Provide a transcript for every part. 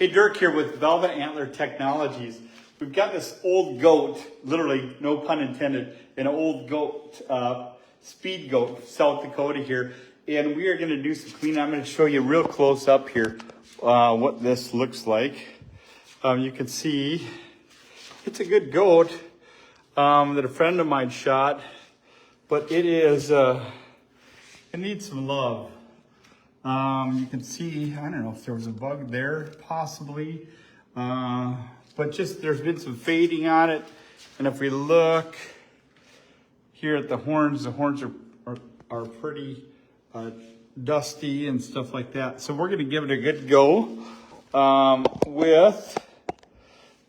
Hey, Dirk here with Velvet Antler Technologies. We've got this old goat, literally, no pun intended, an old goat, speed goat, South Dakota here. And we are going to do some cleaning. I'm going to show you real close up here what this looks like. You can see it's a good goat that a friend of mine shot, but it is, it needs some love. You can see, I don't know if there was a bug there, possibly, but just there's been some fading on it. And if we look here at the horns are pretty dusty and stuff like that. So we're going to give it a good go with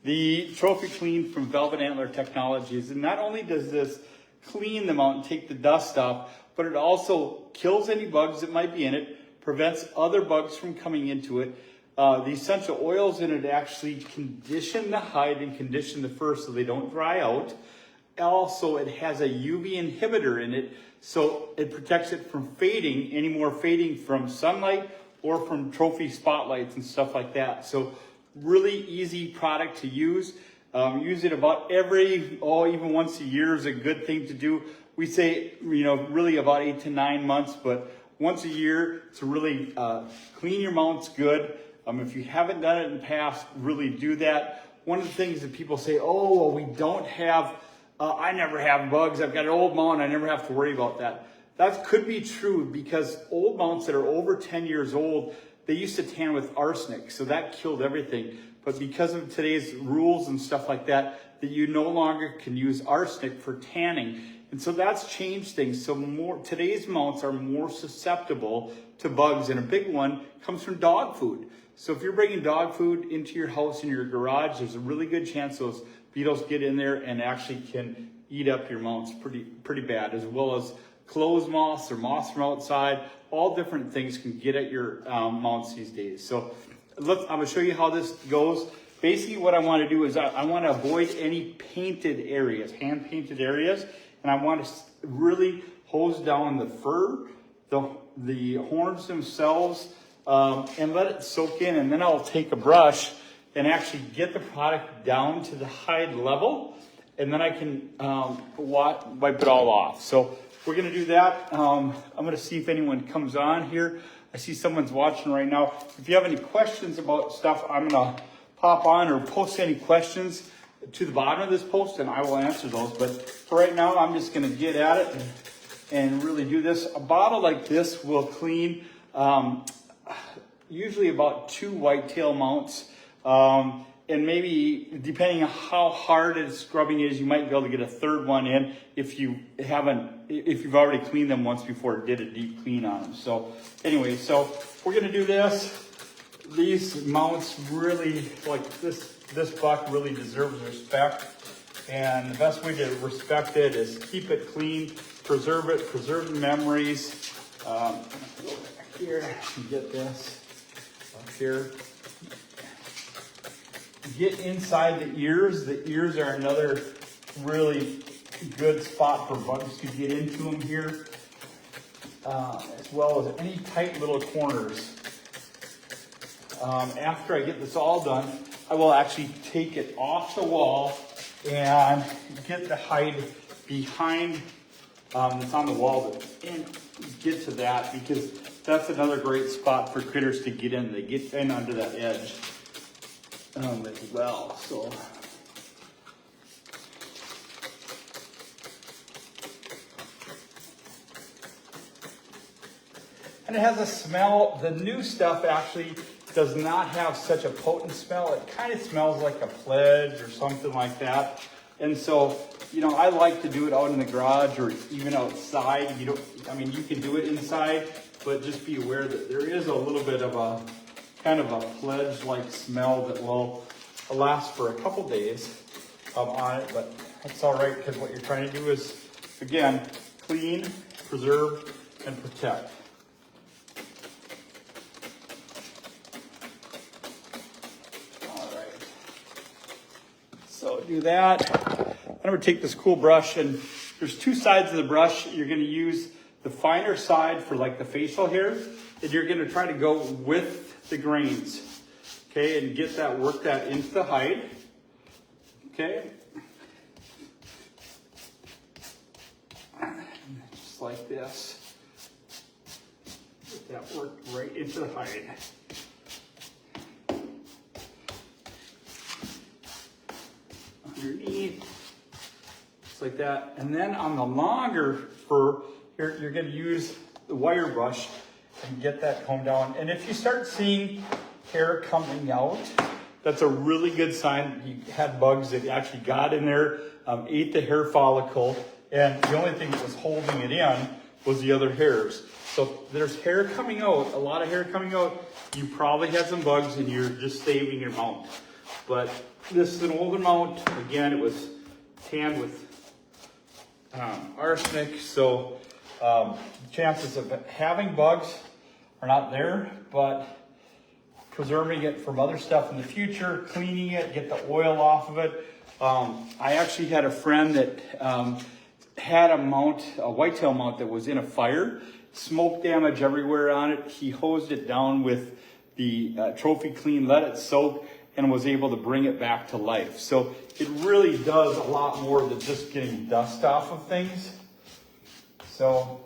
the Trophy Clean from Velvet Antler Technologies. And not only does this clean the mount and take the dust off, but it also kills any bugs that might be in it, prevents other bugs from coming into it. The essential oils in it actually condition the hide and condition the fur so they don't dry out. Also, it has a UV inhibitor in it, so it protects it from fading, any more fading from sunlight or from trophy spotlights and stuff like that. So really easy product to use. Use it about even once a year is a good thing to do. We say, really about 8 to 9 months, but once a year to really clean your mounts good. If you haven't done it in the past, really do that. One of the things that people say, oh, well, we don't have, I never have bugs. I've got an old mount. I never have to worry about that. That could be true because old mounts that are over 10 years old, they used to tan with arsenic. So that killed everything. But because of today's rules and stuff like that, that you no longer can use arsenic for tanning. And so that's changed things. So today's mounts are more susceptible to bugs, and a big one comes from dog food. So if you're bringing dog food into your house, in your garage, there's a really good chance those beetles get in there and actually can eat up your mounts pretty bad, as well as clothes moths or moths from outside. All different things can get at your mounts these days. So I'm going to show you how this goes. Basically what I want to do is I want to avoid any painted areas, hand painted areas. And I want to really hose down the fur, the horns themselves, and let it soak in. And then I'll take a brush and actually get the product down to the hide level. And then I can wipe it all off. So we're going to do that. I'm going to see if anyone comes on here. I see someone's watching right now. If you have any questions about stuff, I'm going to pop on or post any questions to the bottom of this post and I will answer those. But for right now, I'm just going to get at it and really do this. A bottle like this will clean usually about 2 whitetail mounts. And maybe depending on how hard its scrubbing is, you might be able to get a third one in if you've already cleaned them once before it did a deep clean on them. So anyway, so we're going to do this. These mounts really, like this buck really deserves respect. And the best way to respect it is keep it clean, preserve it, preserve the memories. I'm going to go back here and get this up here. Get inside the ears. The ears are another really good spot for bugs to get into them here, as well as any tight little corners. After I get this all done, I will actually take it off the wall and get the hide behind that's on the wall and get to that, because that's another great spot for critters to get in. They get in under that edge as well. So and it has a smell. The new stuff actually does not have such a potent smell. It kind of smells like a pledge or something like that. And so, I like to do it out in the garage or even outside. You can do it inside, but just be aware that there is a little bit of a kind of a pledge-like smell that will last for a couple days on it, but that's all right, because what you're trying to do is, again, clean, preserve, and protect. So do that. I'm going to take this cool brush, and there's 2 sides of the brush. You're going to use the finer side for like the facial hair, and you're going to try to go with the grains. okay, and work that into the hide, okay. Just like this. Get that worked right into the hide. Underneath, just like that. And then on the longer fur, you're going to use the wire brush and get that combed down. And if you start seeing hair coming out, that's a really good sign you had bugs that actually got in there, ate the hair follicle, and the only thing that was holding it in was the other hairs. So if there's hair coming out, a lot of hair coming out, you probably had some bugs and you're just saving your mount. But this is an older mount. Again, it was tanned with arsenic, so chances of having bugs are not there, but preserving it from other stuff in the future, cleaning it, get the oil off of it. I actually had a friend that had a whitetail mount that was in a fire, smoke damage everywhere on it. He hosed it down with the Trophy Clean, let it soak, and was able to bring it back to life. So it really does a lot more than just getting dust off of things. So,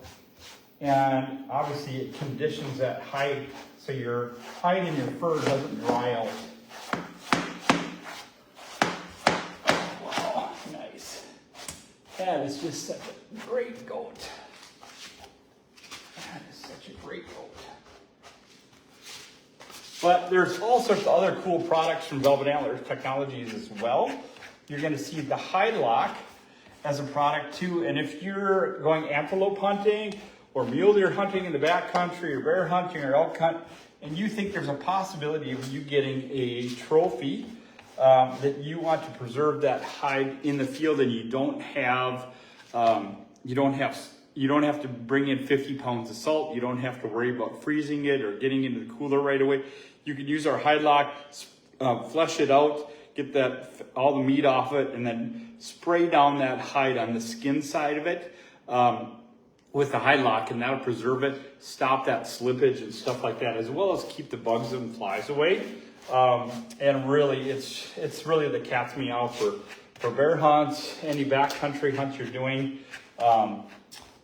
and obviously it conditions that hide so your hide in your fur doesn't dry out. Wow, nice. That is just such a great goat. That is such a great goat. But there's all sorts of other cool products from Velvet Antler Technologies as well. You're going to see the hide lock as a product too. And if you're going antelope hunting or mule deer hunting in the backcountry or bear hunting or elk hunt, and you think there's a possibility of you getting a trophy that you want to preserve that hide in the field, and you don't have to bring in 50 pounds of salt. You don't have to worry about freezing it or getting into the cooler right away. You could use our hide lock, flush it out, get all the meat off it, and then spray down that hide on the skin side of it with the hide lock, and that'll preserve it, stop that slippage and stuff like that, as well as keep the bugs and flies away. And really, it's really the cat's meow for bear hunts, any backcountry hunts you're doing.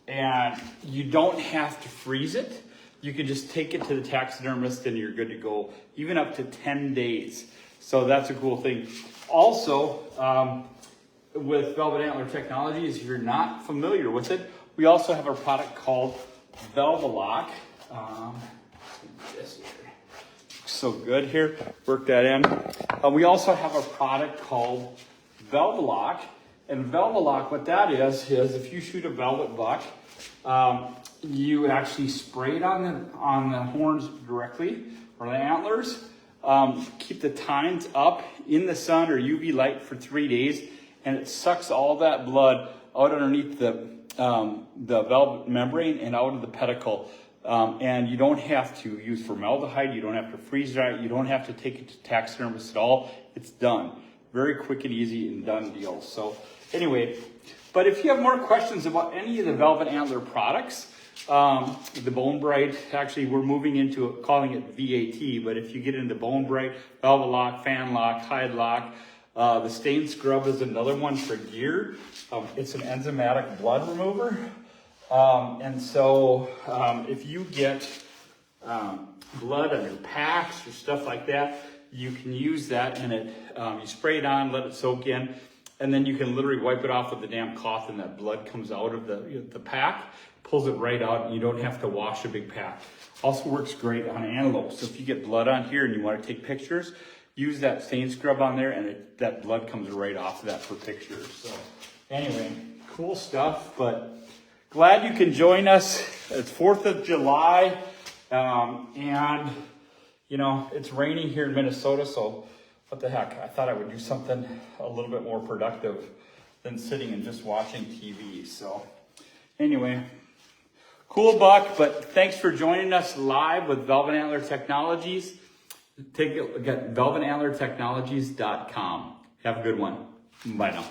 And you don't have to freeze it. You can just take it to the taxidermist and you're good to go, even up to 10 days. So that's a cool thing. Also, with Velvet Antler Technologies, if you're not familiar with it, we also have a product called Velvelock. This here. So good here. Work that in. We also have a product called Velvelock. And Velvelock, what that is if you shoot a velvet buck, you actually spray it on the horns directly, or the antlers. Keep the tines up in the sun or UV light for 3 days, and it sucks all that blood out underneath the velvet membrane and out of the pedicle. And you don't have to use formaldehyde. You don't have to freeze dry it. You don't have to take it to taxidermist at all. It's done. Very quick and easy and done deal. So anyway, but if you have more questions about any of the Velvet Antler products, the Bone Bright, actually we're moving into calling it VAT, but if you get into Bone Bright, Velvet Lock, Fan Lock, Hide Lock, the Stain Scrub is another one for deer. It's an enzymatic blood remover. And so if you get blood on your packs or stuff like that, you can use that, and you spray it on, let it soak in, and then you can literally wipe it off with a damp cloth, and that blood comes out of the pack, pulls it right out, and you don't have to wash a big pack. Also works great on antelope. So if you get blood on here and you want to take pictures, use that stain scrub on there, and that blood comes right off of that for pictures. So anyway, cool stuff, but glad you can join us. It's 4th of July, and you know, it's raining here in Minnesota, so what the heck? I thought I would do something a little bit more productive than sitting and just watching TV. So anyway, cool buck, but thanks for joining us live with Velvet Antler Technologies. Take a look at velvetantlertechnologies.com. Have a good one. Bye now.